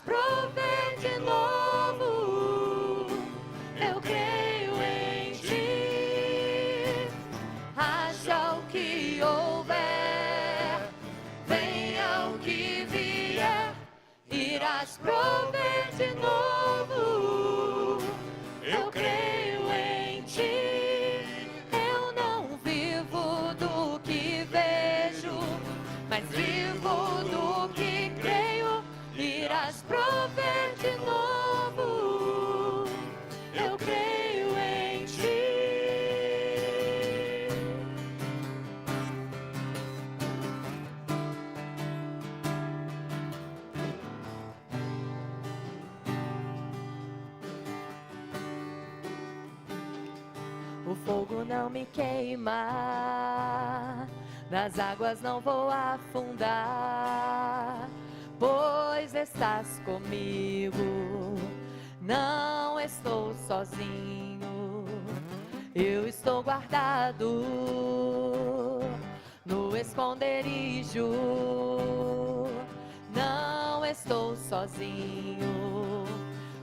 prover de novo. Eu creio em ti. Haja o que houver, venha o que vier, irás prover de novo. Eu creio em ti. Eu não vivo do que vejo, mas vivo do que creio. Irás prover de novo. Eu creio em ti. O fogo não me queima, nas águas não vou afundar, pois estás comigo, não estou sozinho. Eu estou guardado no esconderijo, não estou sozinho,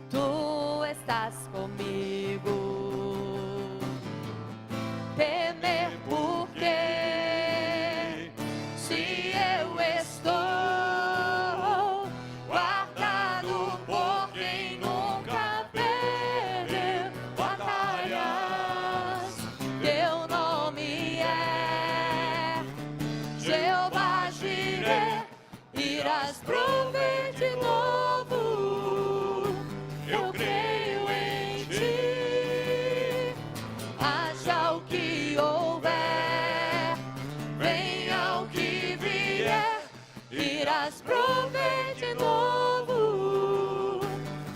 tu estás comigo. Temer por quê? Se eu estou guardado por quem nunca perdeu batalhas. Teu nome é Jeová Jireh, irás prover de novo. Eu creio em ti. Haja o que houver, venha o que vier, irás prover de novo.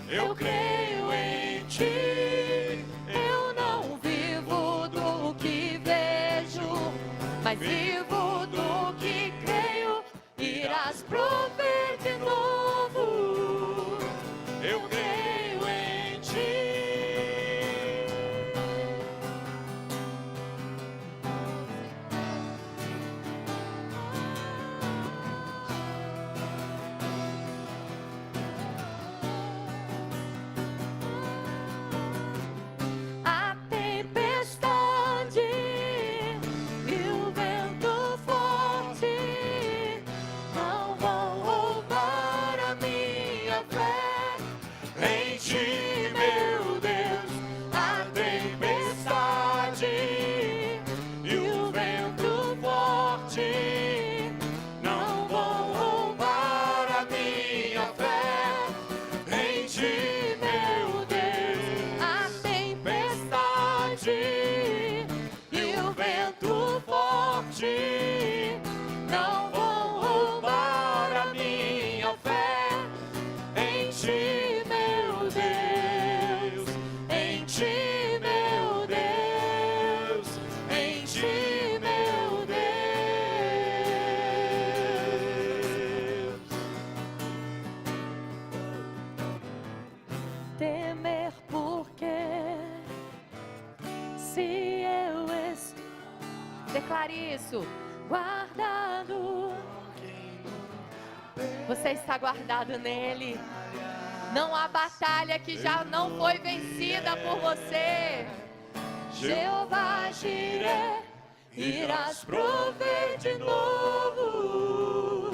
Eu creio em ti. Eu não vivo do que vejo, mas vivo do que creio. Irás prover de novo. Eu creio em ti. A tempestade e o vento forte não vão roubar a minha fé em ti, meu Deus. A tempestade e o vento forte não vão roubar a minha fé em ti, meu Deus. A tempestade e o vento forte não vão roubar a minha fé em ti, meu Deus. Em ti, meu Deus. Em ti, meu Deus. Temer por quê? Se eu estou, declare isso, guardado. Você está guardado nele. Não há batalha que já não foi vencida por você. Jeová Jireh, irás prover de novo.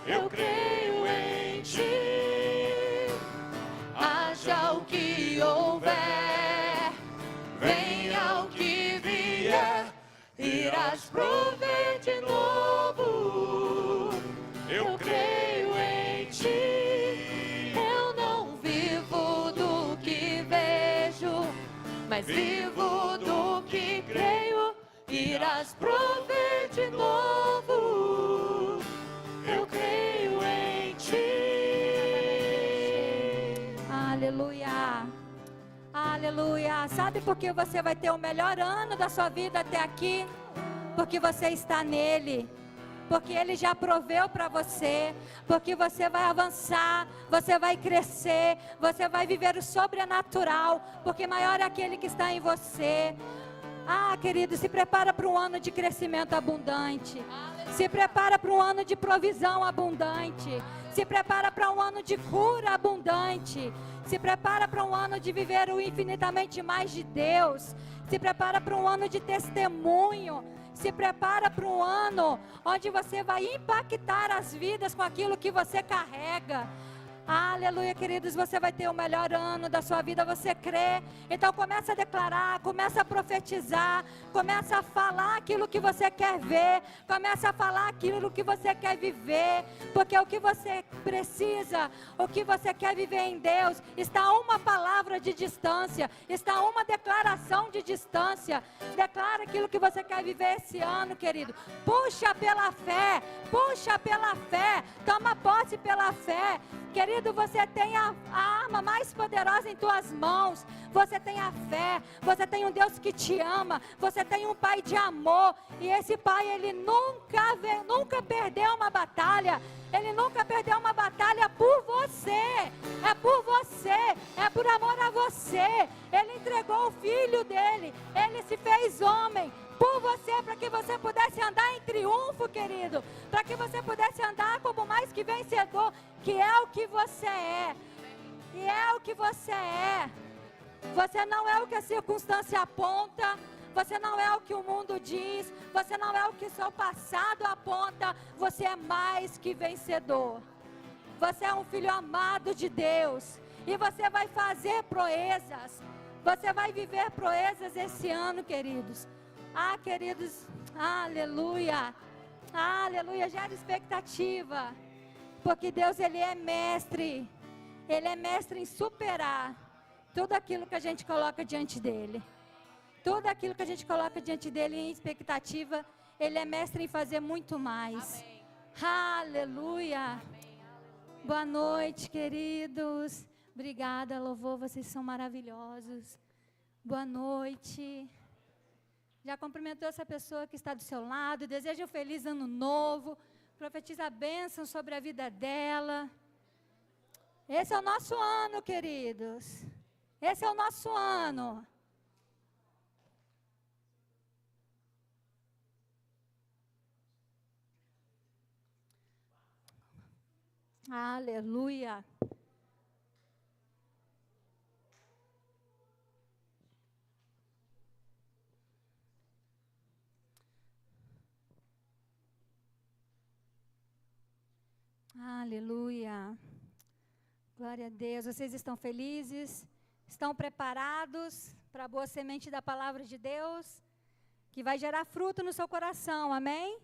Eu creio em ti. Haja o que houver, venha o que vier, irás prover de novo. Eu creio em ti. Eu não vivo do que vejo, mas vivo do que creio. Irás prover de novo. Eu creio em ti. Aleluia. Aleluia. Sabe por que você vai ter o melhor ano da sua vida até aqui? Porque você está nele. Porque Ele já proveu para você. Porque você vai avançar, você vai crescer, você vai viver o sobrenatural. Porque maior é aquele que está em você. Querido, se prepara para um ano de crescimento abundante. Se prepara para um ano de provisão abundante. Se prepara para um ano de cura abundante. Se prepara para um ano de viver o infinitamente mais de Deus. Se prepara para um ano de testemunho. Se prepara para um ano onde você vai impactar as vidas com aquilo que você carrega. Aleluia, queridos, você vai ter o melhor ano da sua vida, você crê? Então começa a declarar, começa a profetizar, começa a falar aquilo que você quer ver, começa a falar aquilo que você quer viver, porque o que você precisa, o que você quer viver em Deus, está a uma palavra de distância, está a uma declaração de distância. Declara aquilo que você quer viver esse ano, querido. Puxa pela fé, toma posse pela fé. Querido, você tem a arma mais poderosa em tuas mãos. Você tem a fé, você tem um Deus que te ama, você tem um Pai de amor. E esse Pai, Ele nunca perdeu uma batalha. Ele nunca perdeu uma batalha por você. É por você, é por amor a você. Ele entregou o Filho dele, Ele se fez homem por você, para que você pudesse andar em triunfo, querido, para que você pudesse andar como mais que vencedor, que é o que você é, e é o que você é. Você não é o que a circunstância aponta, você não é o que o mundo diz, você não é o que o seu passado aponta, você é mais que vencedor. Você é um filho amado de Deus, e você vai fazer proezas, você vai viver proezas esse ano, queridos. Queridos, aleluia, gera expectativa, porque Deus, Ele é mestre em superar tudo aquilo que a gente coloca diante dEle, tudo aquilo que a gente coloca diante dEle em expectativa, Ele é mestre em fazer muito mais. Amém. Aleluia. Amém. Boa noite, queridos, obrigada, louvor, vocês são maravilhosos. Boa noite. Já cumprimentou essa pessoa que está do seu lado, deseja um feliz ano novo, profetiza a bênção sobre a vida dela. Esse é o nosso ano, queridos. Esse é o nosso ano. Aleluia. Aleluia, glória a Deus. Vocês estão felizes? Estão preparados para a boa semente da palavra de Deus? Que vai gerar fruto no seu coração, amém?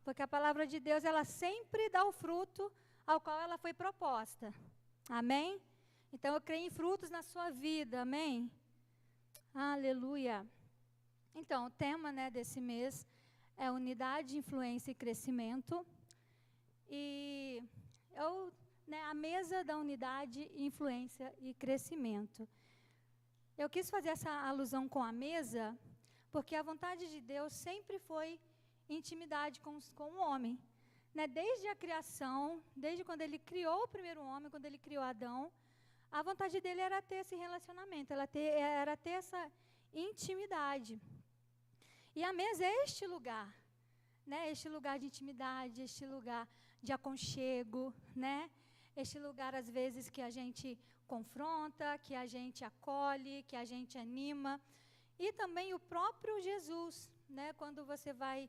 Porque a palavra de Deus, ela sempre dá o fruto ao qual ela foi proposta, amém? Então eu creio em frutos na sua vida, amém? Aleluia. Então o tema, desse mês é unidade, influência e crescimento. E a mesa da unidade, influência e crescimento. Eu quis fazer essa alusão com a mesa, porque a vontade de Deus sempre foi intimidade com o homem. Desde a criação, desde quando Ele criou o primeiro homem, quando Ele criou Adão, a vontade dEle era ter esse relacionamento, era ter essa intimidade. E a mesa é este lugar, este lugar de intimidade, este lugar de aconchego, este lugar às vezes que a gente confronta, que a gente acolhe, que a gente anima. E também o próprio Jesus, quando você vai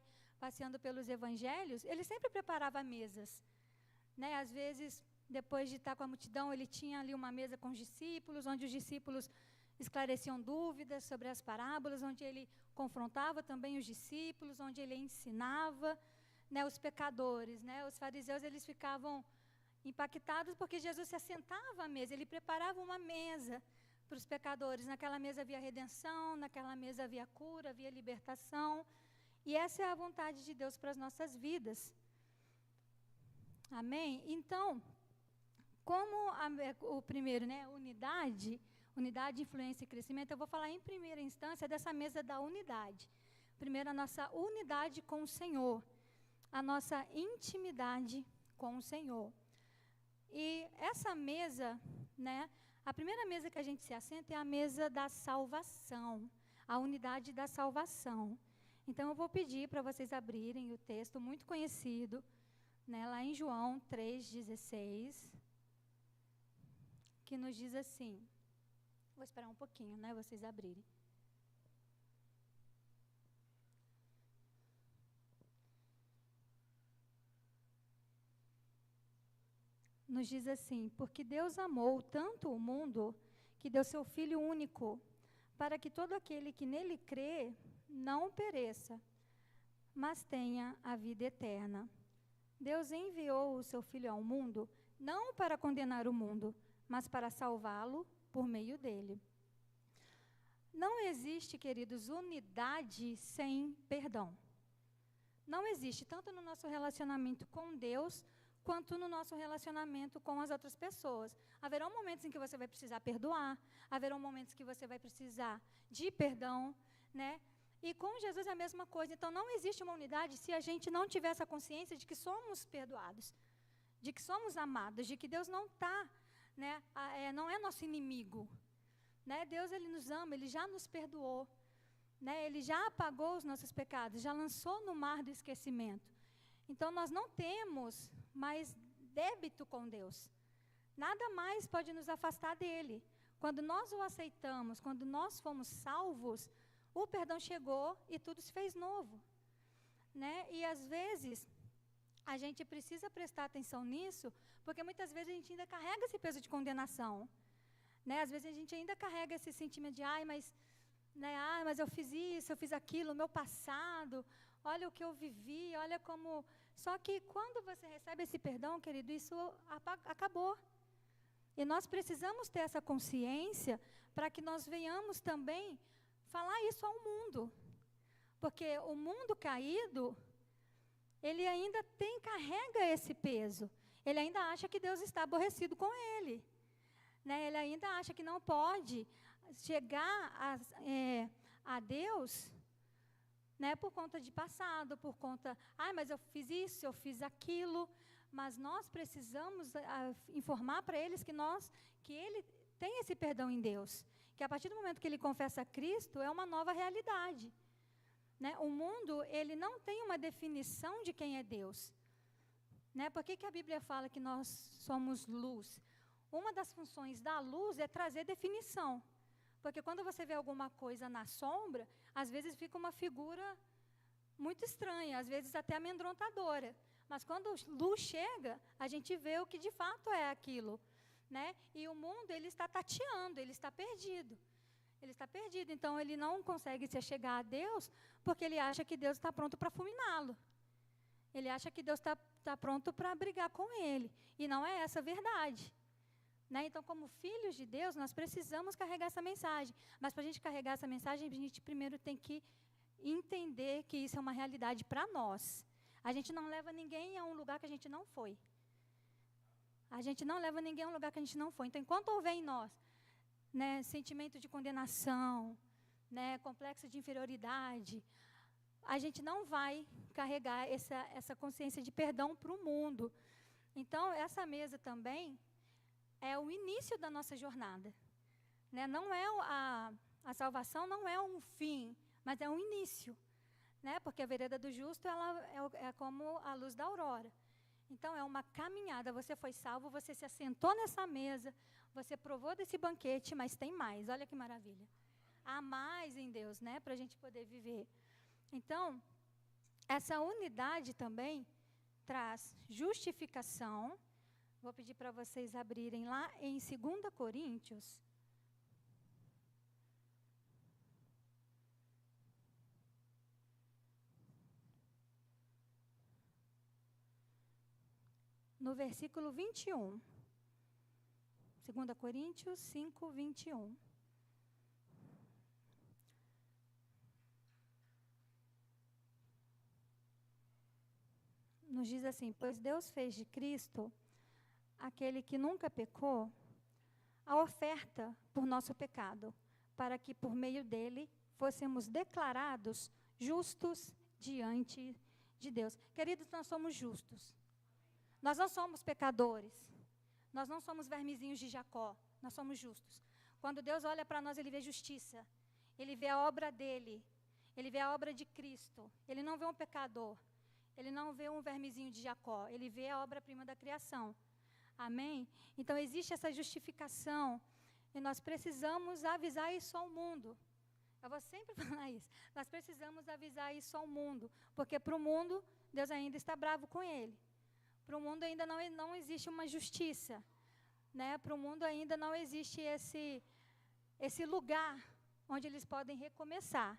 passeando pelos evangelhos, ele sempre preparava mesas, às vezes, depois de estar com a multidão, ele tinha ali uma mesa com os discípulos, onde os discípulos esclareciam dúvidas sobre as parábolas, onde ele confrontava também os discípulos, onde ele ensinava, os pecadores, os fariseus, eles ficavam impactados porque Jesus se assentava à mesa, ele preparava uma mesa para os pecadores. Naquela mesa havia redenção, naquela mesa havia cura, havia libertação, e essa é a vontade de Deus para as nossas vidas. Amém? Então, como o primeiro, unidade, influência e crescimento, eu vou falar em primeira instância dessa mesa da unidade. Primeiro, a nossa unidade com o Senhor, a nossa intimidade com o Senhor. E essa mesa, a primeira mesa que a gente se assenta é a mesa da salvação, a unidade da salvação. Então, eu vou pedir para vocês abrirem o texto muito conhecido, né, lá em João 3,16, que nos diz assim, vou esperar um pouquinho, né, vocês abrirem. Nos diz assim, porque Deus amou tanto o mundo, que deu seu Filho único, para que todo aquele que nele crê, não pereça, mas tenha a vida eterna. Deus enviou o seu Filho ao mundo, não para condenar o mundo, mas para salvá-lo por meio dele. Não existe, queridos, unidade sem perdão. Não existe, tanto no nosso relacionamento com Deus, quanto no nosso relacionamento com as outras pessoas. Haverão momentos em que você vai precisar perdoar, haverão momentos que você vai precisar de perdão, né? E com Jesus é a mesma coisa. Então, não existe uma unidade se a gente não tiver essa consciência de que somos perdoados, de que somos amados, de que Deus não está, né, não é nosso inimigo. Né? Deus, Ele nos ama, Ele já nos perdoou. Né? Ele já apagou os nossos pecados, já lançou no mar do esquecimento. Então, nós não temos mais débito com Deus. Nada mais pode nos afastar dele. Quando nós o aceitamos, quando nós fomos salvos, o perdão chegou e tudo se fez novo. Né? E, às vezes, a gente precisa prestar atenção nisso, porque muitas vezes a gente ainda carrega esse peso de condenação. Né? Às vezes a gente ainda carrega esse sentimento de, mas eu fiz isso, eu fiz aquilo, o meu passado, olha o que eu vivi, olha como... Só que quando você recebe esse perdão, querido, isso acabou. E nós precisamos ter essa consciência para que nós venhamos também falar isso ao mundo. Porque o mundo caído, ele ainda carrega esse peso. Ele ainda acha que Deus está aborrecido com ele. Né? Ele ainda acha que não pode chegar a Deus, né, por conta de passado, por conta, mas eu fiz isso, eu fiz aquilo, mas nós precisamos informar para eles que ele tem esse perdão em Deus, que a partir do momento que ele confessa a Cristo, é uma nova realidade. Né? O mundo, ele não tem uma definição de quem é Deus. Né? Por que a Bíblia fala que nós somos luz? Uma das funções da luz é trazer definição. Porque quando você vê alguma coisa na sombra, às vezes fica uma figura muito estranha, às vezes até amedrontadora. Mas quando a luz chega, a gente vê o que de fato é aquilo. Né? E o mundo, ele está tateando, ele está perdido. Ele está perdido, então ele não consegue se achegar a Deus, porque ele acha que Deus está pronto para fulminá-lo. Ele acha que Deus está pronto para brigar com ele. E não é essa a verdade. Né? Então, como filhos de Deus, nós precisamos carregar essa mensagem. Mas para a gente carregar essa mensagem, a gente primeiro tem que entender que isso é uma realidade para nós. A gente não leva ninguém a um lugar que a gente não foi. A gente não leva ninguém a um lugar que a gente não foi. Então, enquanto houver em nós, né, sentimento de condenação, né, complexo de inferioridade, a gente não vai carregar essa consciência de perdão para o mundo. Então, essa mesa também é o início da nossa jornada. Né? Não é a salvação não é um fim, mas é um início. Né? Porque a vereda do justo ela é como a luz da aurora. Então, é uma caminhada. Você foi salvo, você se assentou nessa mesa, você provou desse banquete, mas tem mais. Olha que maravilha. Há mais em Deus, né? Para a gente poder viver. Então, essa unidade também traz justificação. Vou pedir para vocês abrirem lá em 2 Coríntios. No versículo 21. 2 Coríntios 5, 21. Nos diz assim: pois Deus fez de Cristo, aquele que nunca pecou, a oferta por nosso pecado, para que por meio dele fôssemos declarados justos diante de Deus. Queridos, nós somos justos. Nós não somos pecadores. Nós não somos vermezinhos de Jacó. Nós somos justos. Quando Deus olha para nós, Ele vê justiça. ele vê a obra dele, ele vê a obra de Cristo. Ele não vê um pecador, ele não vê um vermezinho de Jacó, ele vê a obra-prima da criação. Amém? Então existe essa justificação e nós precisamos avisar isso ao mundo. Eu vou sempre falar isso. Nós precisamos avisar isso ao mundo, porque para o mundo, Deus ainda está bravo com ele. Para o mundo ainda não existe uma justiça. Né? Para o mundo ainda não existe esse lugar onde eles podem recomeçar.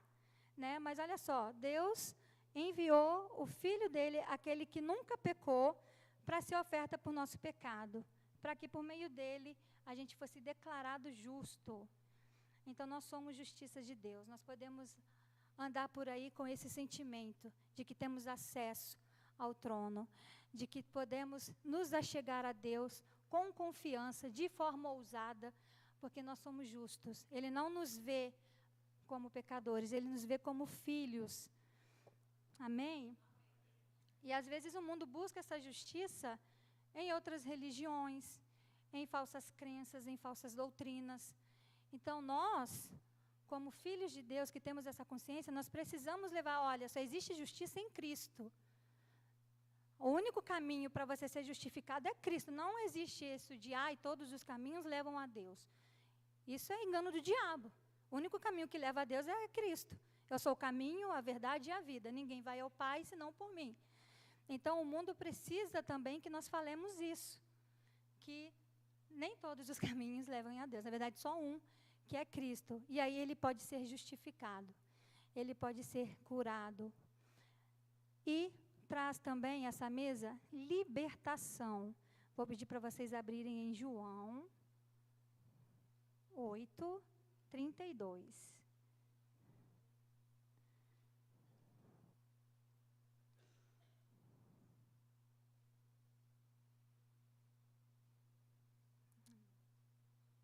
Né? Mas olha só, Deus enviou o Filho dele, aquele que nunca pecou, para ser oferta por nosso pecado, para que por meio dele a gente fosse declarado justo. Então nós somos justiça de Deus, nós podemos andar por aí com esse sentimento de que temos acesso ao trono, de que podemos nos achegar a Deus com confiança, de forma ousada, porque nós somos justos. Ele não nos vê como pecadores, ele nos vê como filhos. Amém? E às vezes o mundo busca essa justiça em outras religiões, em falsas crenças, em falsas doutrinas. Então nós, como filhos de Deus que temos essa consciência, nós precisamos levar, olha, só existe justiça em Cristo. O único caminho para você ser justificado é Cristo. Não existe isso de, todos os caminhos levam a Deus. Isso é engano do diabo. O único caminho que leva a Deus é Cristo. Eu sou o caminho, a verdade e a vida. Ninguém vai ao Pai senão por mim. Então, o mundo precisa também que nós falemos isso, que nem todos os caminhos levam a Deus, na verdade, só um, que é Cristo. E aí ele pode ser justificado, ele pode ser curado. E traz também essa mesa libertação. Vou pedir para vocês abrirem em João 8:32.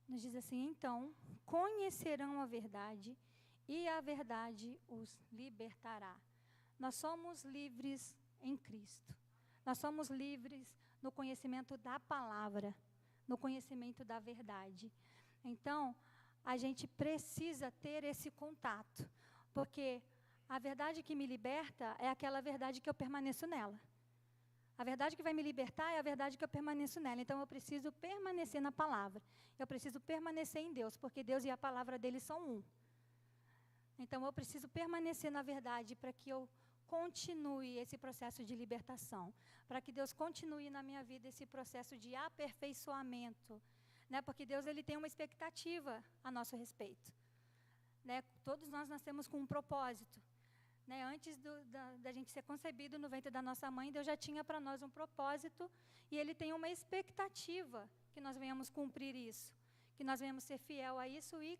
Nos diz assim, então, conhecerão a verdade e a verdade os libertará. Nós somos livres em Cristo. Nós somos livres no conhecimento da palavra, no conhecimento da verdade. Então, a gente precisa ter esse contato, porque a verdade que me liberta é aquela verdade que eu permaneço nela. A verdade que vai me libertar é a verdade que eu permaneço nela. Então, eu preciso permanecer na palavra. Eu preciso permanecer em Deus, porque Deus e a palavra dele são um. Então, eu preciso permanecer na verdade para que eu continue esse processo de libertação. Para que Deus continue na minha vida esse processo de aperfeiçoamento. Né? Porque Deus ele tem uma expectativa a nosso respeito. Né? Todos nós nascemos com um propósito. Né, antes da gente ser concebido no ventre da nossa mãe, Deus já tinha para nós um propósito e Ele tem uma expectativa que nós venhamos cumprir isso, que nós venhamos ser fiel a isso e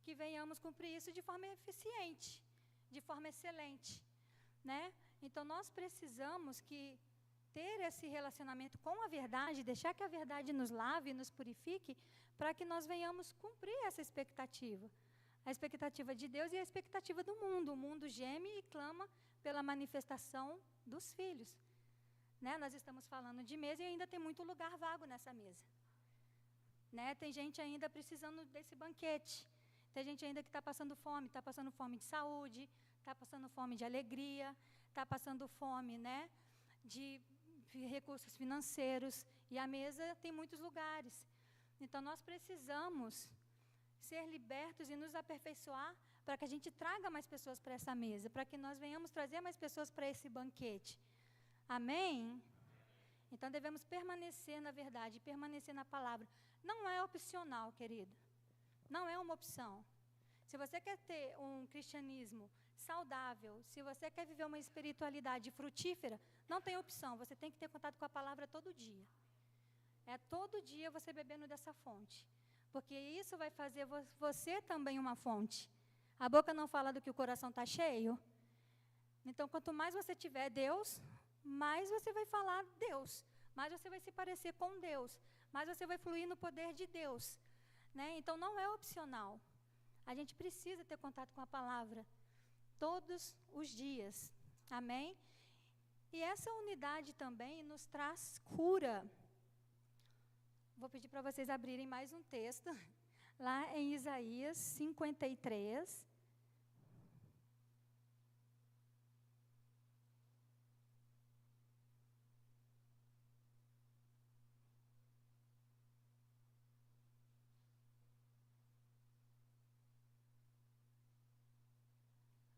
que venhamos cumprir isso de forma eficiente, de forma excelente. Né? Então, nós precisamos ter esse relacionamento com a verdade, deixar que a verdade nos lave e nos purifique, para que nós venhamos cumprir essa expectativa. A expectativa de Deus e a expectativa do mundo. O mundo geme e clama pela manifestação dos filhos. Né? Nós estamos falando de mesa e ainda tem muito lugar vago nessa mesa. Né? Tem gente ainda precisando desse banquete. Tem gente ainda que está passando fome de saúde, está passando fome de alegria, está passando fome, né, de recursos financeiros. E a mesa tem muitos lugares. Então, nós precisamos ser libertos e nos aperfeiçoar para que a gente traga mais pessoas para essa mesa, para que nós venhamos trazer mais pessoas para esse banquete. Amém? Então, devemos permanecer na verdade, permanecer na palavra. Não é opcional, querido. Não é uma opção. Se você quer ter um cristianismo saudável, se você quer viver uma espiritualidade frutífera, não tem opção. Você tem que ter contato com a palavra todo dia. É todo dia você bebendo dessa fonte. Porque isso vai fazer você também uma fonte. A boca não fala do que o coração está cheio. Então, quanto mais você tiver Deus, mais você vai falar Deus. Mais você vai se parecer com Deus. Mais você vai fluir no poder de Deus. Né? Então, não é opcional. A gente precisa ter contato com a palavra todos os dias. Amém? E essa unidade também nos traz cura. Vou pedir para vocês abrirem mais um texto, lá em Isaías 53,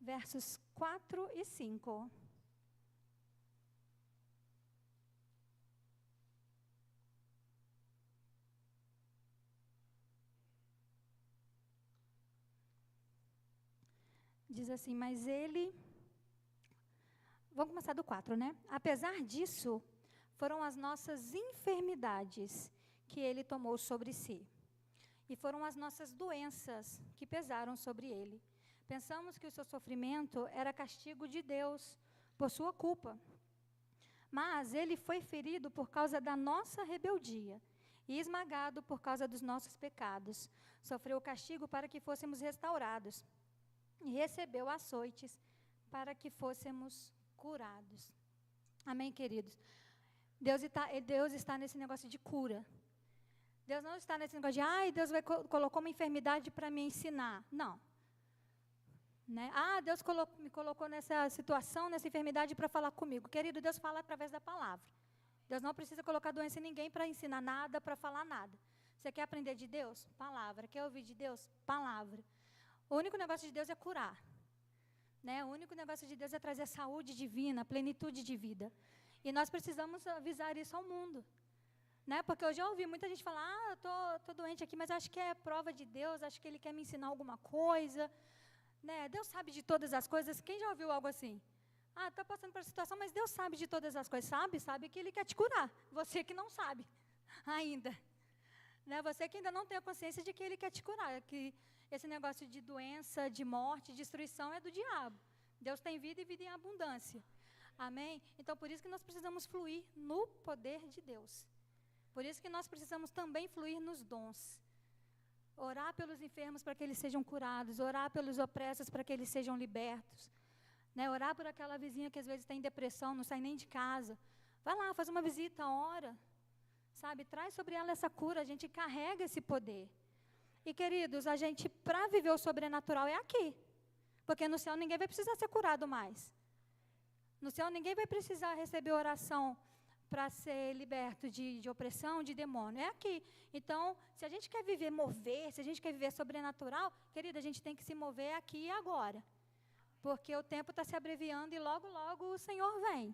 versos 4 e 5. Diz assim, mas ele... Vamos começar do 4, né? Apesar disso, foram as nossas enfermidades que ele tomou sobre si. E foram as nossas doenças que pesaram sobre ele. Pensamos que o seu sofrimento era castigo de Deus por sua culpa. Mas ele foi ferido por causa da nossa rebeldia e esmagado por causa dos nossos pecados. Sofreu o castigo para que fôssemos restaurados. E recebeu açoites para que fôssemos curados. Amém, queridos? Deus está nesse negócio de cura. Deus não está nesse negócio de, Deus colocou uma enfermidade para me ensinar. Não. Né? Deus me colocou nessa situação, nessa enfermidade para falar comigo. Querido, Deus fala através da palavra. Deus não precisa colocar doença em ninguém para ensinar nada, para falar nada. Você quer aprender de Deus? Palavra. Quer ouvir de Deus? Palavra. O único negócio de Deus é curar. Né? O único negócio de Deus é trazer saúde divina, plenitude de vida. E nós precisamos avisar isso ao mundo. Né? Porque eu já ouvi muita gente falar, eu tô doente aqui, mas acho que é prova de Deus, acho que Ele quer me ensinar alguma coisa. Né? Deus sabe de todas as coisas. Quem já ouviu algo assim? Está passando por essa situação, mas Deus sabe de todas as coisas. Sabe que Ele quer te curar. Você que não sabe ainda. Né? Você que ainda não tem a consciência de que Ele quer te curar, que esse negócio de doença, de morte, de destruição é do diabo. Deus tem vida e vida em abundância. Amém? Então, por isso que nós precisamos fluir no poder de Deus. Por isso que nós precisamos também fluir nos dons. Orar pelos enfermos para que eles sejam curados, orar pelos opressos para que eles sejam libertos. Né? Orar por aquela vizinha que às vezes está em depressão, não sai nem de casa. Vai lá, faz uma visita, ora. Sabe, traz sobre ela essa cura, a gente carrega esse poder. E, queridos, a gente, para viver o sobrenatural, é aqui. Porque no céu ninguém vai precisar ser curado mais. No céu ninguém vai precisar receber oração para ser liberto de opressão, de demônio. É aqui. Então, se a gente quer mover, se a gente quer viver sobrenatural, querida, a gente tem que se mover aqui e agora. Porque o tempo está se abreviando e logo, logo o Senhor vem.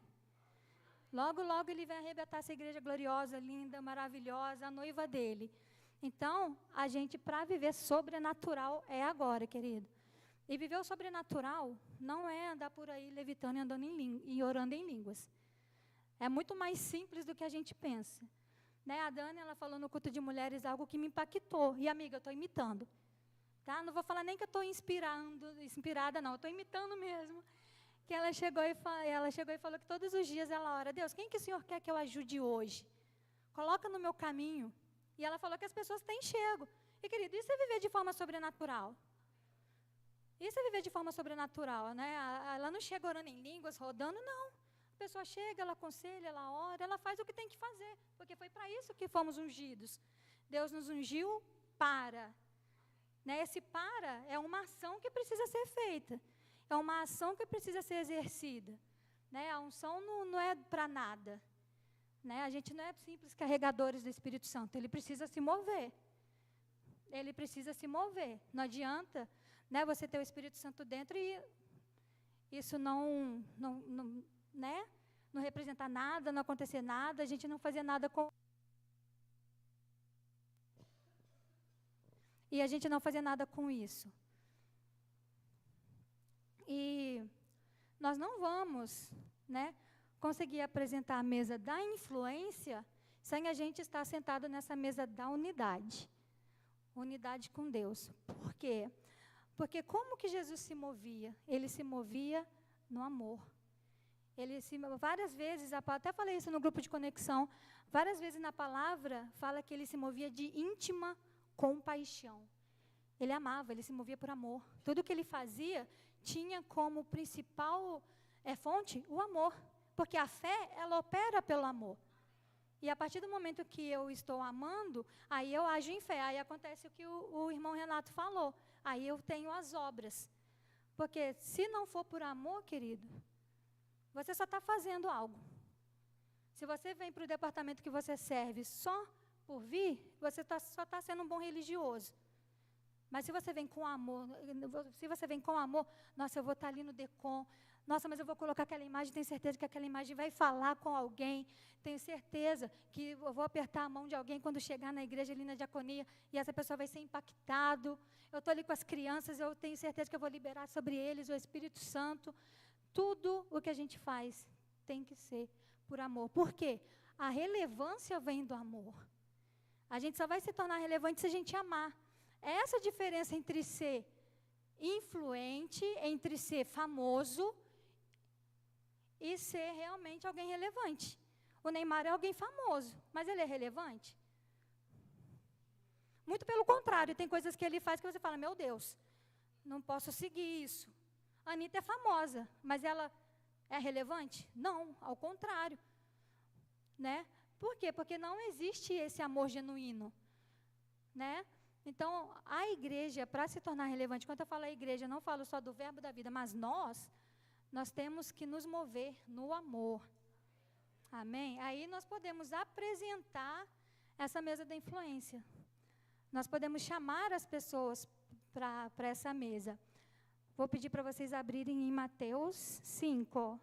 Logo, logo Ele vai arrebatar essa igreja gloriosa, linda, maravilhosa, a noiva dEle. Então, a gente, para viver sobrenatural, é agora, querido. E viver o sobrenatural não é andar por aí levitando e andando e orando em línguas. É muito mais simples do que a gente pensa. Né? A Dani, ela falou no culto de mulheres algo que me impactou. E, amiga, eu estou imitando. Tá? Não vou falar nem que eu estou inspirada, não. Eu estou imitando mesmo. Que ela chegou e falou que todos os dias ela ora, Deus, quem que o Senhor quer que eu ajude hoje? Coloca no meu caminho. E ela falou que as pessoas têm chego. E, querido, isso é viver de forma sobrenatural. Isso é viver de forma sobrenatural, né? Ela não chega orando em línguas, rodando, não. A pessoa chega, ela aconselha, ela ora, ela faz o que tem que fazer. Porque foi para isso que fomos ungidos. Deus nos ungiu para. Né? Esse para é uma ação que precisa ser feita. É uma ação que precisa ser exercida. Né? A unção não é para nada. Né? A gente não é simples carregadores do Espírito Santo. Ele precisa se mover. Ele precisa se mover. Não adianta, né, você ter o Espírito Santo dentro e isso não representar nada, não acontecer nada, a gente não fazer nada com... E a gente não fazer nada com isso. E nós não vamos, né, conseguir apresentar a mesa da influência sem a gente estar sentado nessa mesa da unidade. Unidade com Deus. Por quê? Porque como que Jesus se movia? Ele se movia no amor. Várias vezes, até falei isso no grupo de conexão, várias vezes na palavra fala que ele se movia de íntima compaixão. Ele amava, ele se movia por amor. Tudo que ele fazia tinha como principal fonte o amor. Porque a fé, ela opera pelo amor. E a partir do momento que eu estou amando, aí eu ajo em fé. Aí acontece o que o irmão Renato falou. Aí eu tenho as obras. Porque se não for por amor, querido, você só está fazendo algo. Se você vem para o departamento que você serve só por vir, você só está sendo um bom religioso. Mas se você vem com amor, nossa, eu vou estar ali no Decom, nossa, mas eu vou colocar aquela imagem, tenho certeza que aquela imagem vai falar com alguém, tenho certeza que eu vou apertar a mão de alguém quando chegar na igreja ali na diaconia, e essa pessoa vai ser impactado. Eu estou ali com as crianças, eu tenho certeza que eu vou liberar sobre eles o Espírito Santo. Tudo o que a gente faz tem que ser por amor. Por quê? A relevância vem do amor. A gente só vai se tornar relevante se a gente amar. É essa a diferença entre ser influente, entre ser famoso e ser realmente alguém relevante. O Neymar é alguém famoso, mas ele é relevante? Muito pelo contrário, tem coisas que ele faz que você fala, meu Deus, não posso seguir isso. A Anitta é famosa, mas ela é relevante? Não, ao contrário. Né? Por quê? Porque não existe esse amor genuíno. Né? Então, a igreja, para se tornar relevante, quando eu falo a igreja, eu não falo só do verbo da vida, mas nós temos que nos mover no amor. Amém? Aí nós podemos apresentar essa mesa da influência. Nós podemos chamar as pessoas para essa mesa. Vou pedir para vocês abrirem em Mateus 5.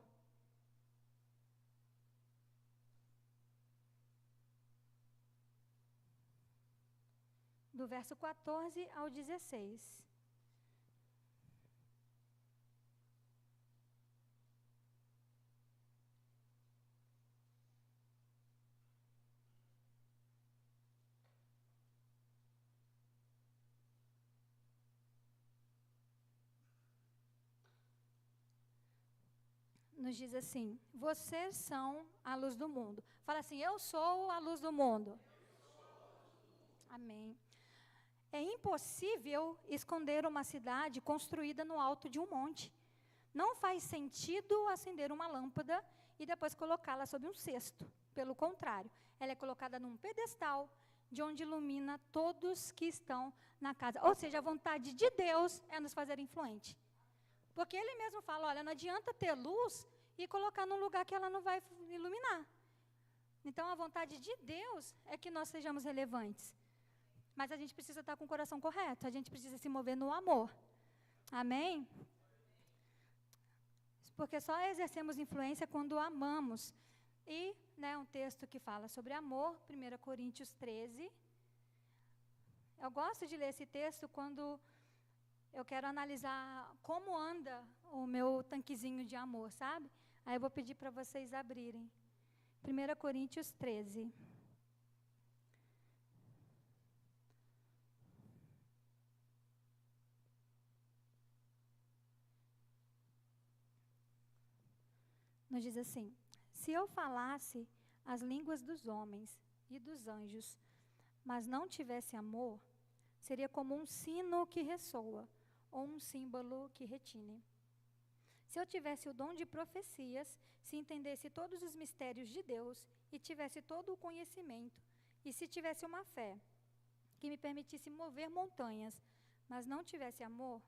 Do verso 14 ao 16. Nos diz assim, vocês são a luz do mundo. Fala assim, eu sou a luz do mundo. Amém. É impossível esconder uma cidade construída no alto de um monte. Não faz sentido acender uma lâmpada e depois colocá-la sob um cesto. Pelo contrário, ela é colocada num pedestal, de onde ilumina todos que estão na casa. Ou seja, a vontade de Deus é nos fazer influente. Porque Ele mesmo fala, olha, não adianta ter luz e colocar num lugar que ela não vai iluminar. Então, a vontade de Deus é que nós sejamos relevantes. Mas a gente precisa estar com o coração correto, a gente precisa se mover no amor. Amém? Porque só exercemos influência quando amamos. E, um texto que fala sobre amor, 1 Coríntios 13. Eu gosto de ler esse texto quando eu quero analisar como anda o meu tanquezinho de amor, sabe? Aí eu vou pedir para vocês abrirem. 1 Coríntios 13. Nos diz assim, se eu falasse as línguas dos homens e dos anjos, mas não tivesse amor, seria como um sino que ressoa, ou um símbolo que retine. Se eu tivesse o dom de profecias, se entendesse todos os mistérios de Deus, e tivesse todo o conhecimento, e se tivesse uma fé que me permitisse mover montanhas, mas não tivesse amor,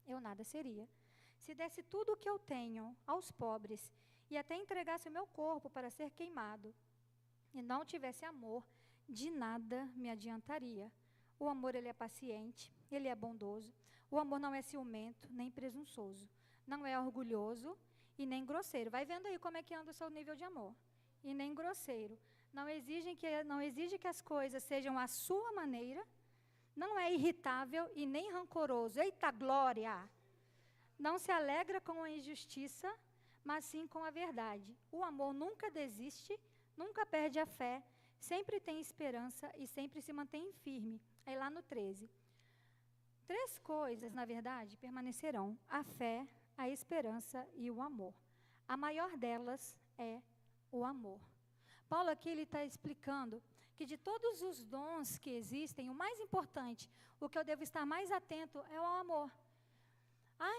eu nada seria. Se desse tudo o que eu tenho aos pobres e até entregasse o meu corpo para ser queimado, e não tivesse amor, de nada me adiantaria. O amor, ele é paciente, ele é bondoso. O amor não é ciumento, nem presunçoso. Não é orgulhoso e nem grosseiro. Vai vendo aí como é que anda o seu nível de amor. E nem grosseiro. Não exige que as coisas sejam à sua maneira. Não é irritável e nem rancoroso. Eita glória! Não se alegra com a injustiça, mas sim com a verdade. O amor nunca desiste, nunca perde a fé, sempre tem esperança e sempre se mantém firme. Aí lá no 13. 3 coisas, na verdade, permanecerão: a fé, a esperança e o amor. A maior delas é o amor. Paulo aqui ele está explicando que de todos os dons que existem, o mais importante, o que eu devo estar mais atento é o amor.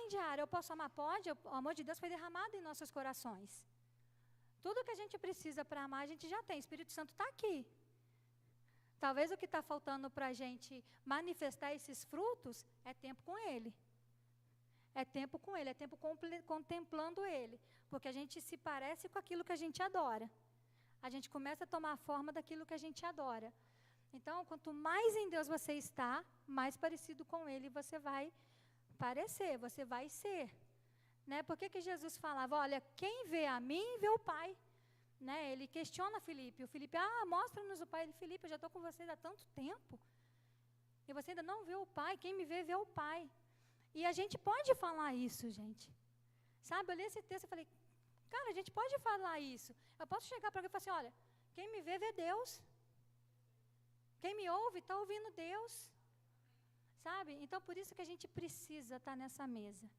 Indiara, eu posso amar? Pode, o amor de Deus foi derramado em nossos corações. Tudo que a gente precisa para amar, a gente já tem, o Espírito Santo está aqui. Talvez o que está faltando para a gente manifestar esses frutos é tempo com Ele. É tempo com Ele, é tempo contemplando Ele. Porque a gente se parece com aquilo que a gente adora. A gente começa a tomar a forma daquilo que a gente adora. Então, quanto mais em Deus você está, mais parecido com Ele você vai parecer, você vai ser. Né? Por que Jesus falava, olha, quem vê a mim, vê o Pai. Né? Ele questiona Filipe. O Filipe, mostra-nos o Pai. Ele, Filipe, eu já estou com vocês há tanto tempo. E você ainda não vê o Pai. Quem me vê, vê o Pai. E a gente pode falar isso, gente. Sabe, eu li esse texto e falei, cara, a gente pode falar isso. Eu posso chegar para alguém e falar assim, olha, quem me vê, vê Deus. Quem me ouve, está ouvindo Deus. Sabe? Então, por isso que a gente precisa estar nessa mesa.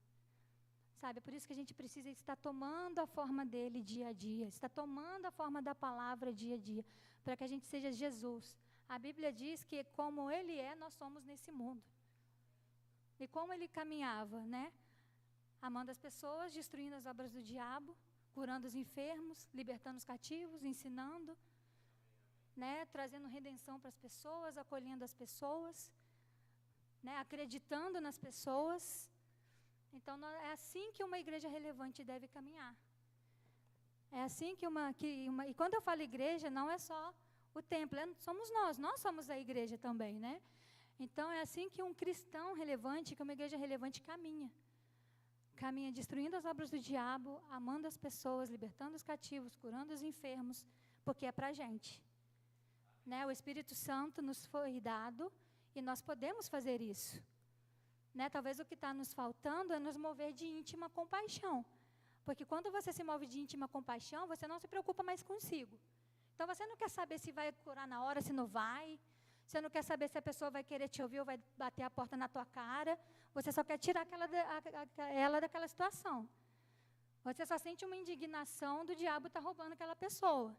Sabe? Por isso que a gente precisa estar tomando a forma dele dia a dia, estar tomando a forma da palavra dia a dia, para que a gente seja Jesus. A Bíblia diz que como ele é, nós somos nesse mundo. E como ele caminhava, né? Amando as pessoas, destruindo as obras do diabo, curando os enfermos, libertando os cativos, ensinando, né? Trazendo redenção para as pessoas, acolhendo as pessoas, né? Acreditando nas pessoas. Então, é assim que uma igreja relevante deve caminhar. É assim e quando eu falo igreja, não é só o templo, somos nós somos a igreja também, né? Então, é assim que um cristão relevante, que uma igreja relevante caminha. Caminha destruindo as obras do diabo, amando as pessoas, libertando os cativos, curando os enfermos, porque é para a gente. Né? O Espírito Santo nos foi dado e nós podemos fazer isso. Né? Talvez o que está nos faltando é nos mover de íntima compaixão. Porque quando você se move de íntima compaixão, você não se preocupa mais consigo. Então, você não quer saber se vai curar na hora, se não vai. Você não quer saber se a pessoa vai querer te ouvir ou vai bater a porta na tua cara. Você só quer tirar ela daquela situação. Você só sente uma indignação do diabo estar roubando aquela pessoa.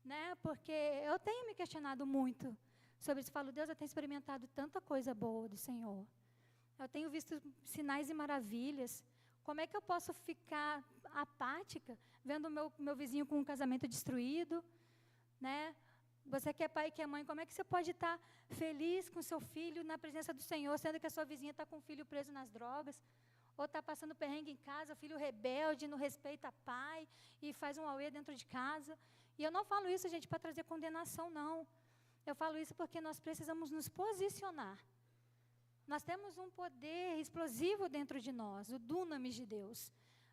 Né? Porque eu tenho me questionado muito sobre isso. Falo, Deus, eu tenho experimentado tanta coisa boa do Senhor. Eu tenho visto sinais e maravilhas. Como é que eu posso ficar apática, vendo o meu vizinho com um casamento destruído? Né? Você que é pai e que é mãe, como é que você pode estar feliz com seu filho na presença do Senhor, sendo que a sua vizinha está com o filho preso nas drogas? Ou está passando perrengue em casa, filho rebelde, não respeita pai e faz um auê dentro de casa? E eu não falo isso, gente, para trazer condenação, não. Eu falo isso porque nós precisamos nos posicionar. Nós temos um poder explosivo dentro de nós, o dunamis de Deus.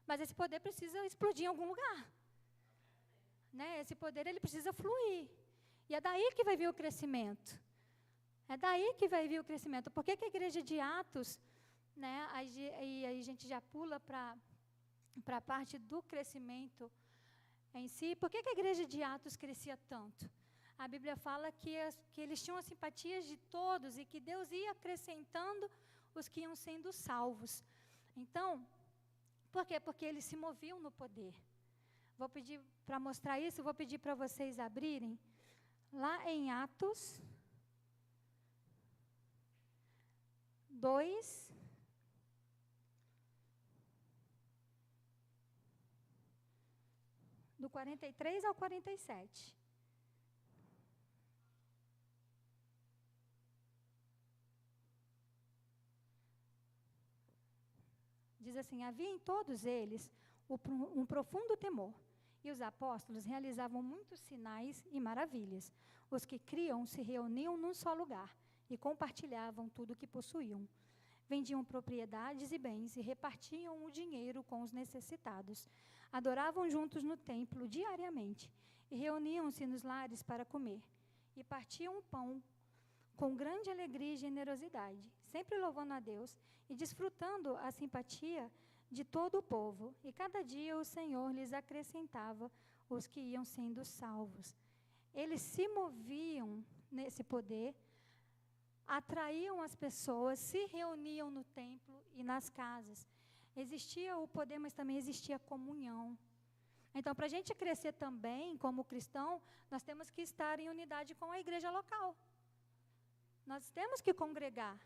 Mas esse poder precisa explodir em algum lugar. Né? Esse poder ele precisa fluir. E é daí que vai vir o crescimento. É daí que vai vir o crescimento. Por que a igreja de Atos, né, aí a gente já pula para a parte do crescimento em si, por que a igreja de Atos crescia tanto? A Bíblia fala que eles tinham as simpatias de todos e que Deus ia acrescentando os que iam sendo salvos. Então, por quê? Porque eles se moviam no poder. Vou pedir, para mostrar isso, vou pedir para vocês abrirem lá em Atos 2, do 43 ao 47. Diz assim, havia em todos eles um profundo temor, e os apóstolos realizavam muitos sinais e maravilhas. Os que criam se reuniam num só lugar e compartilhavam tudo o que possuíam. Vendiam propriedades e bens e repartiam o dinheiro com os necessitados. Adoravam juntos no templo diariamente e reuniam-se nos lares para comer. E partiam o pão com grande alegria e generosidade, sempre louvando a Deus e desfrutando a simpatia de todo o povo. E cada dia o Senhor lhes acrescentava os que iam sendo salvos. Eles se moviam nesse poder, atraíam as pessoas, se reuniam no templo e nas casas. Existia o poder, mas também existia a comunhão. Então, para a gente crescer também, como cristão, nós temos que estar em unidade com a igreja local. Nós temos que congregar.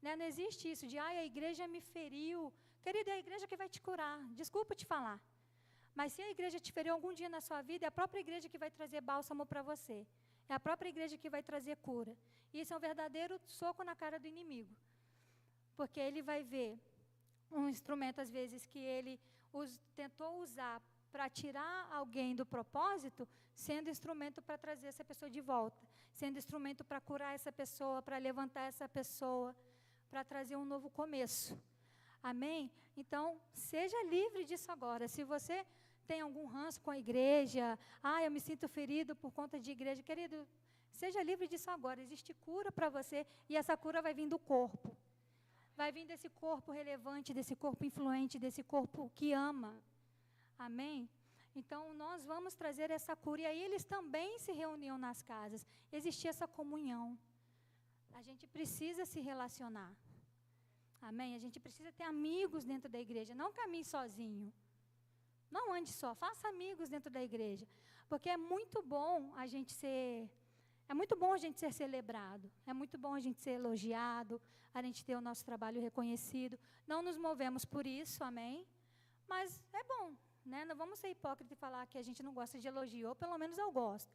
Né? Não existe isso de, a igreja me feriu. Querido, é a igreja que vai te curar. Desculpa te falar. Mas se a igreja te feriu algum dia na sua vida, é a própria igreja que vai trazer bálsamo para você. É a própria igreja que vai trazer cura. E isso é um verdadeiro soco na cara do inimigo. Porque ele vai ver um instrumento, às vezes, que ele tentou usar para tirar alguém do propósito, sendo instrumento para trazer essa pessoa de volta, sendo instrumento para curar essa pessoa, para levantar essa pessoa, para trazer um novo começo. Amém? Então, seja livre disso agora. Se você tem algum ranço com a igreja, eu me sinto ferido por conta de igreja, querido, seja livre disso agora. Existe cura para você e essa cura vai vir do corpo. Vai vir desse corpo relevante, desse corpo influente, desse corpo que ama. Amém? Então, nós vamos trazer essa cura. E aí, eles também se reuniam nas casas. Existia essa comunhão. A gente precisa se relacionar. Amém? A gente precisa ter amigos dentro da igreja. Não caminhe sozinho. Não ande só. Faça amigos dentro da igreja. Porque é muito bom a gente ser... É muito bom a gente ser celebrado. É muito bom a gente ser elogiado. A gente ter o nosso trabalho reconhecido. Não nos movemos por isso. Amém? Mas é bom. Né? Não vamos ser hipócritas e falar que a gente não gosta de elogio, ou pelo menos eu gosto.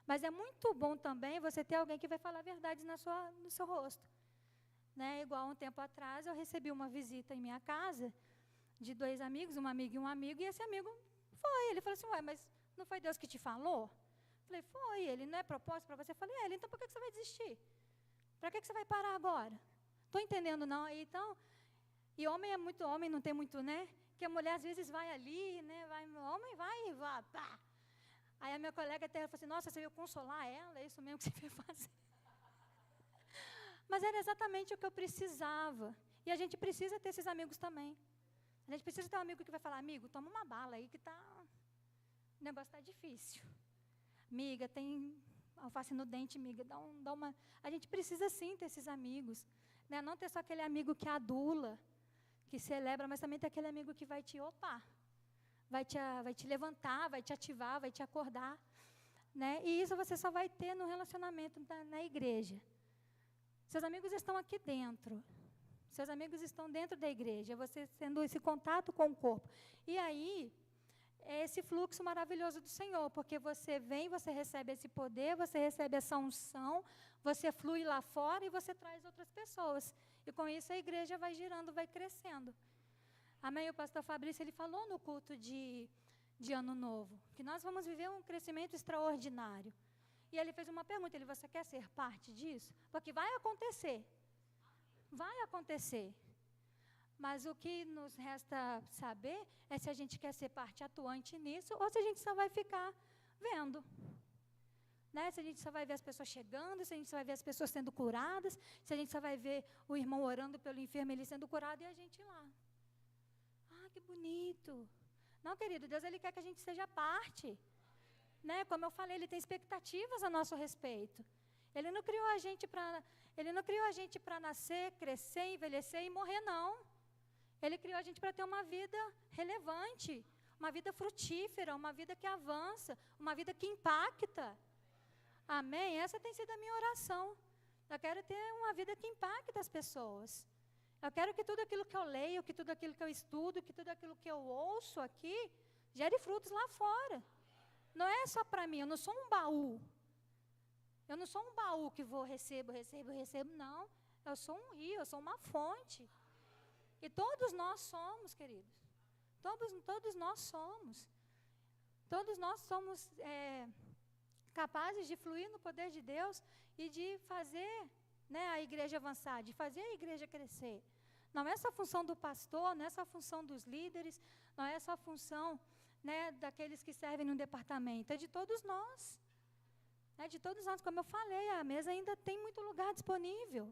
Mas é muito bom também você ter alguém que vai falar verdades no seu rosto. Né? Igual um tempo atrás, eu recebi uma visita em minha casa de 2 amigos, uma amiga e um amigo, e esse amigo foi. Ele falou assim, mas não foi Deus que te falou? Eu falei, foi. Ele, não é propósito para você? Eu falei, então por que você vai desistir? Para que você vai parar agora? Estou entendendo, não? Então, e homem não tem muito, né? Que a mulher às vezes vai ali, né? Homem vai e vai, pá. Aí a minha colega até falou assim, nossa, você veio consolar ela, é isso mesmo que você veio fazer. Mas era exatamente o que eu precisava. E a gente precisa ter esses amigos também. A gente precisa ter um amigo que vai falar, amigo, toma uma bala aí que o negócio está difícil. Amiga, tem alface no dente, amiga, dá uma... A gente precisa sim ter esses amigos. Né? Não ter só aquele amigo que adula, que celebra, mas também ter aquele amigo que vai te vai te levantar, vai te ativar, vai te acordar. Né? E isso você só vai ter no relacionamento na igreja. Seus amigos estão aqui dentro. Seus amigos estão dentro da igreja. Você tendo esse contato com o corpo. E aí, é esse fluxo maravilhoso do Senhor. Porque você vem, você recebe esse poder, você recebe essa unção, você flui lá fora e você traz outras pessoas. E com isso a igreja vai girando, vai crescendo. Amém? O pastor Fabrício, ele falou no culto de Ano Novo, que nós vamos viver um crescimento extraordinário. E ele fez uma pergunta, você quer ser parte disso? Porque vai acontecer. Vai acontecer. Mas o que nos resta saber é se a gente quer ser parte atuante nisso ou se a gente só vai ficar vendo. Né? Se a gente só vai ver as pessoas chegando, se a gente só vai ver as pessoas sendo curadas, se a gente só vai ver o irmão orando pelo enfermo, ele sendo curado e a gente lá. Que bonito. Não, querido, Deus ele quer que a gente seja parte. Né? Como eu falei, ele tem expectativas a nosso respeito. Ele não criou a gente para nascer, crescer, envelhecer e morrer, não. Ele criou a gente para ter uma vida relevante, uma vida frutífera, uma vida que avança, uma vida que impacta. Amém? Essa tem sido a minha oração. Eu quero ter uma vida que impacta as pessoas. Eu quero que tudo aquilo que eu leio, que tudo aquilo que eu estudo, que tudo aquilo que eu ouço aqui, gere frutos lá fora. Não é só para mim, eu não sou um baú. Eu não sou um baú que recebo, não. Eu sou um rio, eu sou uma fonte. E todos nós somos, queridos. Todos nós somos. Todos nós somos capazes de fluir no poder de Deus e de fazer, né, a igreja avançar, de fazer a igreja crescer. Não é só a função do pastor, não é só a função dos líderes, não é só a função, né, daqueles que servem no departamento, é de todos nós. É de todos nós, como eu falei, a mesa ainda tem muito lugar disponível.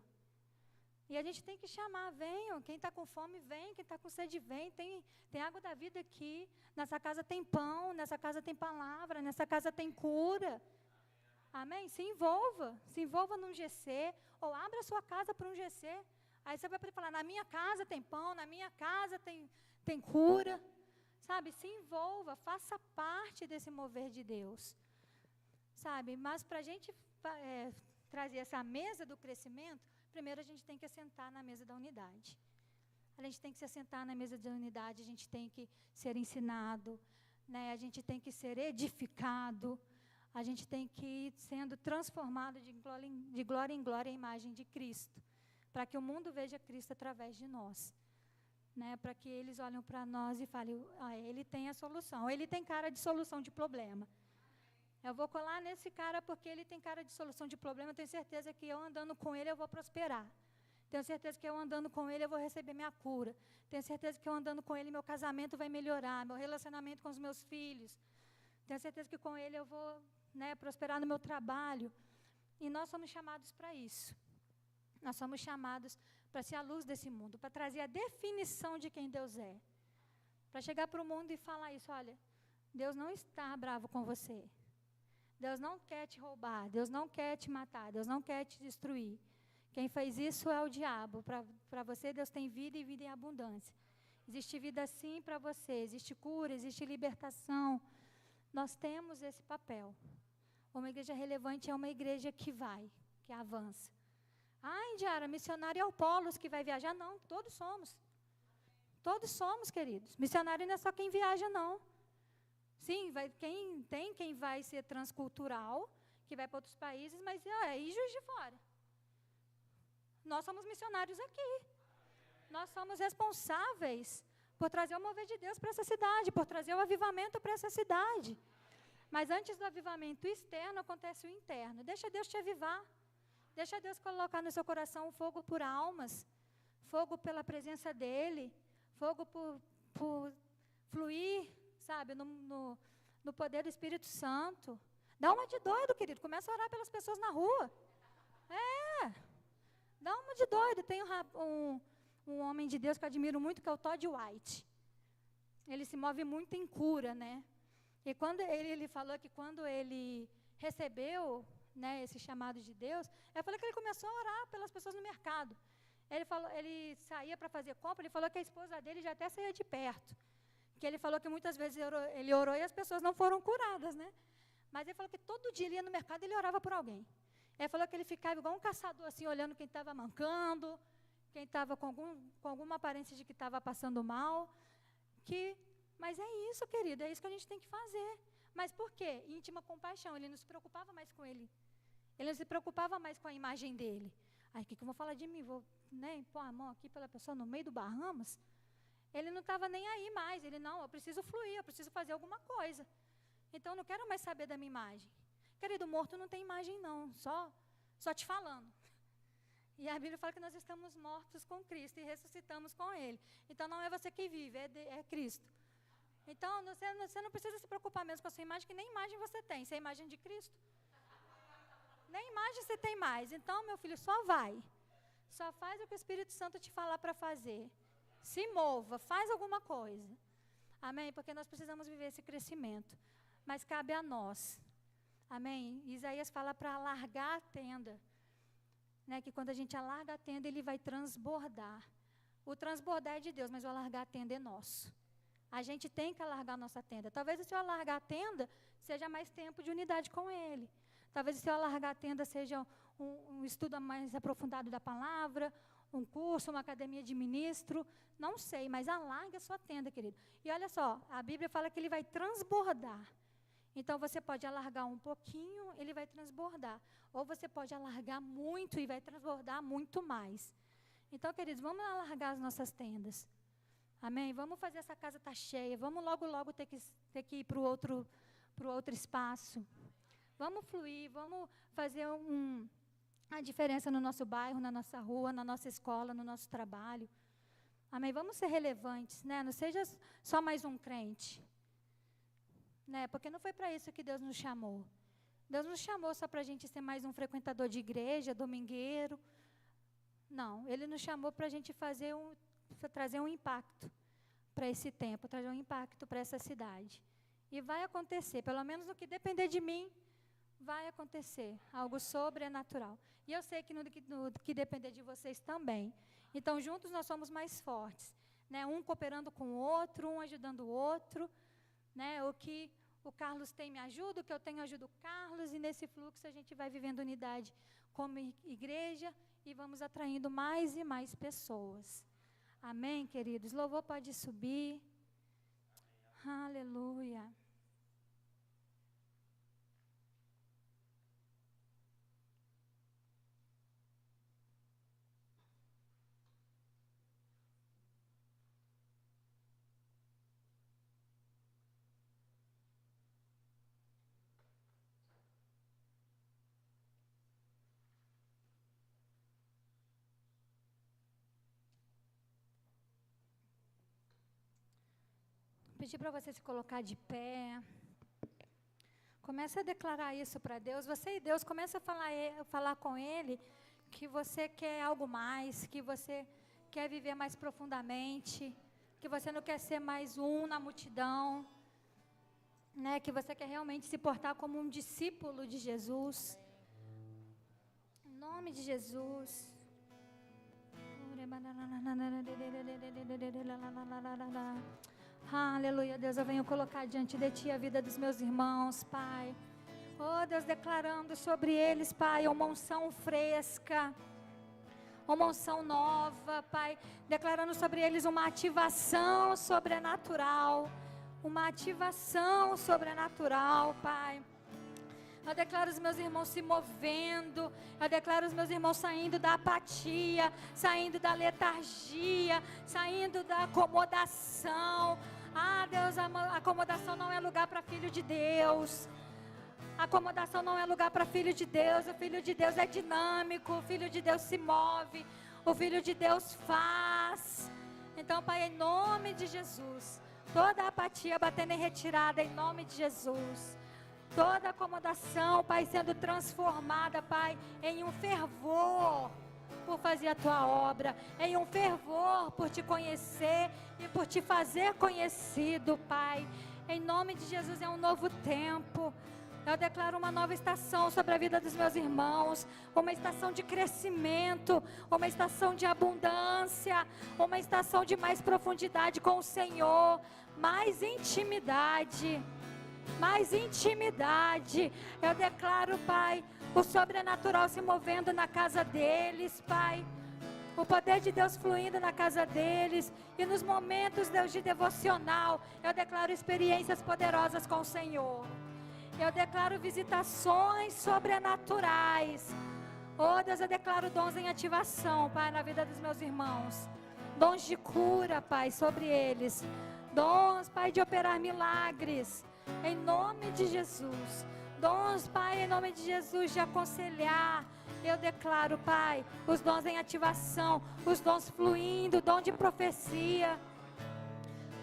E a gente tem que chamar, venham, quem está com fome vem, quem está com sede vem, tem água da vida aqui, nessa casa tem pão, nessa casa tem palavra, nessa casa tem cura. Amém? Se envolva num GC, ou abra a sua casa para um GC. Aí você vai poder falar, na minha casa tem pão, na minha casa tem cura. Sabe, se envolva, faça parte desse mover de Deus. Sabe, mas para a gente trazer essa mesa do crescimento, primeiro a gente tem que assentar na mesa da unidade. A gente tem que se assentar na mesa da unidade, a gente tem que ser ensinado, né? A gente tem que ser edificado, a gente tem que ir sendo transformado de glória em glória à imagem de Cristo, para que o mundo veja Cristo através de nós. né, para que eles olhem para nós e falem, ele tem a solução, ele tem cara de solução de problema. Eu vou colar nesse cara porque ele tem cara de solução de problema, eu tenho certeza que eu andando com ele eu vou prosperar. Tenho certeza que eu andando com ele eu vou receber minha cura. Tenho certeza que eu andando com ele meu casamento vai melhorar, meu relacionamento com os meus filhos. Tenho certeza que com ele eu vou, né, prosperar no meu trabalho. E nós somos chamados para isso. Nós somos chamados para ser a luz desse mundo, para trazer a definição de quem Deus é. Para chegar para o mundo e falar isso, olha, Deus não está bravo com você. Deus não quer te roubar, Deus não quer te matar, Deus não quer te destruir. Quem fez isso é o diabo. Para você, Deus tem vida e vida em abundância. Existe vida sim para você, existe cura, existe libertação. Nós temos esse papel. Uma igreja relevante é uma igreja que vai, que avança. Indiara, missionário é o Polos que vai viajar? Não, todos somos. Todos somos, queridos. Missionário não é só quem viaja, não. Sim, quem vai ser transcultural, que vai para outros países, mas e Juiz de Fora? Nós somos missionários aqui. Nós somos responsáveis por trazer o mover de Deus para essa cidade, por trazer o avivamento para essa cidade. Mas antes do avivamento externo, acontece o interno. Deixa Deus te avivar. Deixa Deus colocar no seu coração um fogo por almas, fogo pela presença dEle, fogo por fluir, sabe, no poder do Espírito Santo. Dá uma de doido, querido. Começa a orar pelas pessoas na rua. Dá uma de doido. Tem um homem de Deus que eu admiro muito, que é o Todd White. Ele se move muito em cura, né? E quando ele falou que quando ele recebeu, né, esse chamado de Deus, eu falei que ele começou a orar pelas pessoas no mercado. Ele saía para fazer compra, ele falou que a esposa dele já até saía de perto. Que ele falou que muitas vezes ele orou e as pessoas não foram curadas, né? Mas ele falou que todo dia ele ia no mercado e ele orava por alguém. Ele falou que ele ficava igual um caçador, assim, olhando quem estava mancando, quem estava com alguma aparência de que estava passando mal. Mas é isso, querido, é isso que a gente tem que fazer. Mas por quê? Íntima compaixão. Ele não se preocupava mais com ele. Ele não se preocupava mais com a imagem dele. O que eu vou falar de mim? Vou, né, pôr a mão aqui pela pessoa no meio do Bahamas? Ele não estava nem aí mais. Ele, não, eu preciso fluir, eu preciso fazer alguma coisa. Então, eu não quero mais saber da minha imagem. Querido, morto não tem imagem, não. Só te falando. E a Bíblia fala que nós estamos mortos com Cristo e ressuscitamos com Ele. Então, não é você que vive, é Cristo. Então, você não precisa se preocupar mesmo com a sua imagem, que nem imagem você tem. Você é a imagem de Cristo. Nem imagem você tem mais. Então, meu filho, só vai. Só faz o que o Espírito Santo te falar para fazer. Se mova, faz alguma coisa. Amém? Porque nós precisamos viver esse crescimento. Mas cabe a nós. Amém? Isaías fala para alargar a tenda. Né? Que quando a gente alarga a tenda, ele vai transbordar. O transbordar é de Deus, mas o alargar a tenda é nosso. A gente tem que alargar a nossa tenda. Talvez se eu alargar a tenda, seja mais tempo de unidade com Ele. Talvez se eu alargar a tenda, seja um estudo mais aprofundado da palavra, um curso, uma academia de ministro. Não sei, mas alargue a sua tenda, querido. E olha só, a Bíblia fala que Ele vai transbordar. Então, você pode alargar um pouquinho, Ele vai transbordar. Ou você pode alargar muito e vai transbordar muito mais. Então, queridos, vamos alargar as nossas tendas. Amém? Vamos fazer essa casa estar cheia. Vamos logo ter que ir para o outro espaço. Vamos fluir, vamos fazer a diferença no nosso bairro, na nossa rua, na nossa escola, no nosso trabalho. Amém? Vamos ser relevantes, né? Não seja só mais um crente. Né? Porque não foi para isso que Deus nos chamou. Deus nos chamou só para a gente ser mais um frequentador de igreja, domingueiro. Não, Ele nos chamou para a gente trazer um impacto para esse tempo, trazer um impacto para essa cidade. E vai acontecer, pelo menos no que depender de mim, vai acontecer algo sobrenatural. E eu sei que no que depender de vocês também. Então, juntos nós somos mais fortes. Né? Um cooperando com o outro, um ajudando o outro. Né? O que o Carlos tem me ajuda, o que eu tenho ajuda o Carlos. E nesse fluxo a gente vai vivendo unidade como igreja e vamos atraindo mais e mais pessoas. Amém, queridos? Louvor pode subir. Aleluia. pedir para você se colocar de pé. Comece a declarar isso para Deus. Você e Deus, comece a falar com Ele que você quer algo mais, que você quer viver mais profundamente, que você não quer ser mais um na multidão, né? Que você quer realmente se portar como um discípulo de Jesus. Em nome de Jesus. Aleluia, Deus, eu venho colocar diante de Ti a vida dos meus irmãos, Pai. Oh, Deus, declarando sobre eles, Pai, uma unção fresca, uma unção nova, Pai. Declarando sobre eles uma ativação sobrenatural, Pai. Eu declaro os meus irmãos se movendo. Eu declaro os meus irmãos saindo da apatia, saindo da letargia, saindo da acomodação. Ah, Deus, a acomodação não é lugar para filho de Deus. A acomodação não é lugar para filho de Deus. O filho de Deus é dinâmico. O filho de Deus se move. O filho de Deus faz. Então, Pai, em nome de Jesus, toda a apatia batendo em retirada, em nome de Jesus. Toda acomodação, Pai, sendo transformada, Pai, em um fervor por fazer a Tua obra, em um fervor por Te conhecer e por Te fazer conhecido, Pai. Em nome de Jesus é um novo tempo. Eu declaro uma nova estação sobre a vida dos meus irmãos, uma estação de crescimento, uma estação de abundância, uma estação de mais profundidade com o Senhor, mais intimidade. Mais intimidade. Eu declaro, Pai, o sobrenatural se movendo na casa deles, Pai. O poder de Deus fluindo na casa deles. E nos momentos, Deus, de devocional, eu declaro experiências poderosas com o Senhor. Eu declaro visitações sobrenaturais. Oh, Deus, eu declaro dons em ativação, Pai, na vida dos meus irmãos. Dons de cura, Pai, sobre eles. Dons, Pai, de operar milagres. Em nome de Jesus. Dons, Pai, em nome de Jesus, de aconselhar. Eu declaro, Pai, os dons em ativação, os dons fluindo, dom de profecia.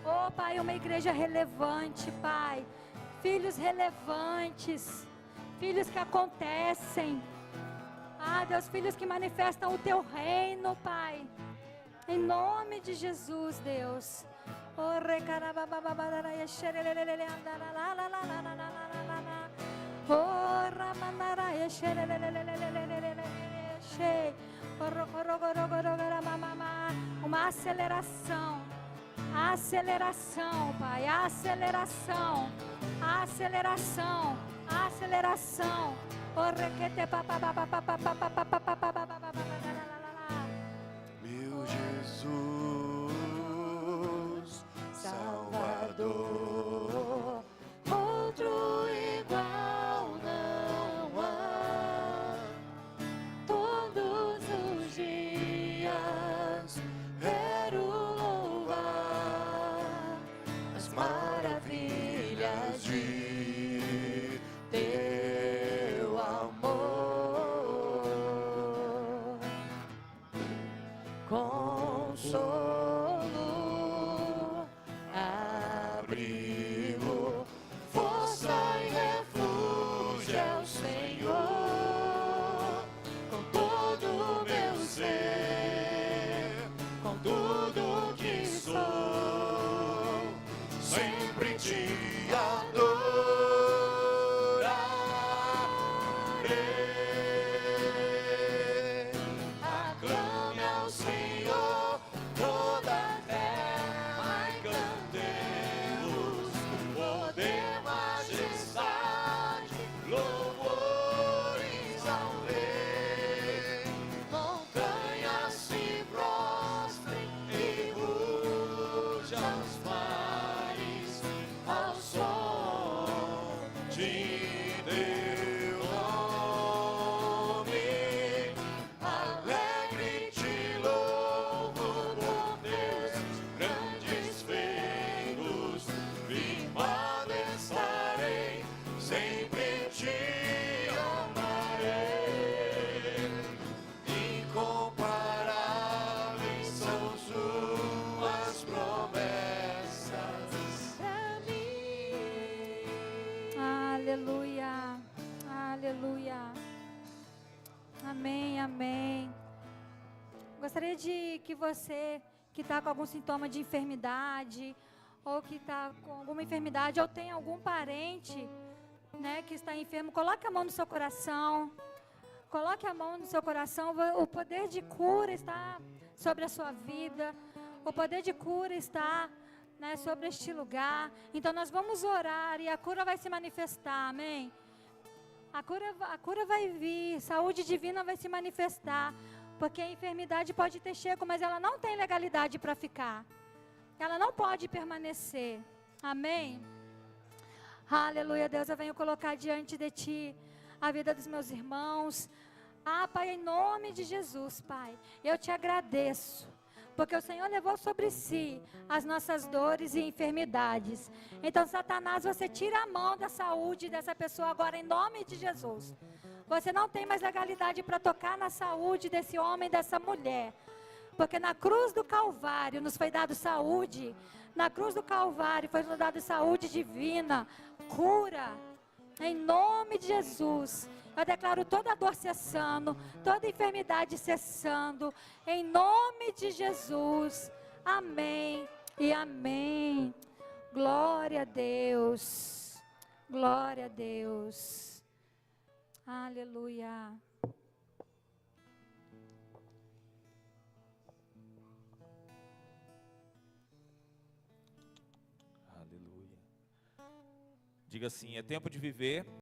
Oh, Pai, uma igreja relevante, Pai. Filhos relevantes. Filhos que acontecem. Ah, Deus, filhos que manifestam o Teu reino, Pai. Em nome de Jesus, Deus. Oh, uma aceleração, Pai, aceleração. Meu Jesus, Salvador, outro igual não há. Todos os dias quero louvar as maravilhas de Teu amor. Consolo, abrigo, força e refúgio é o Senhor. Com todo o meu ser, com tudo que sou, sempre Te adorarei. Aclame ao Senhor toda a terra e cantemos poder, majestade, louvores ao Rei. Montanhas se prostrem e rujam os mares ao som de Teu nome. Alegre Te louvo por Teus grandes feitos, firmado estarei, sempre Te amarei. Incomparáveis são Suas promessas, Aleluia. Aleluia. Amém, amém. Gostaria de que você que está com algum sintoma de enfermidade, ou que está com alguma enfermidade, ou tem algum parente, né, que está enfermo, coloque a mão no seu coração. Coloque a mão no seu coração. O poder de cura está sobre a sua vida. O poder de cura está, né, sobre este lugar. Então nós vamos orar e a cura vai se manifestar, amém? A cura vai vir, saúde divina vai se manifestar. Porque a enfermidade pode ter chego, mas ela não tem legalidade para ficar. Ela não pode permanecer. Amém? Aleluia, Deus, eu venho colocar diante de Ti a vida dos meus irmãos. Pai, em nome de Jesus, Pai, eu Te agradeço. Porque o Senhor levou sobre si as nossas dores e enfermidades. Então, Satanás, você tira a mão da saúde dessa pessoa agora, em nome de Jesus. Você não tem mais legalidade para tocar na saúde desse homem e dessa mulher. Porque na cruz do Calvário nos foi dado saúde. Na cruz do Calvário foi nos dado saúde divina, cura. Em nome de Jesus. Eu declaro toda dor cessando, toda enfermidade cessando. Em nome de Jesus. Amém e amém. Glória a Deus. Glória a Deus. Aleluia. Aleluia. Diga assim: é tempo de viver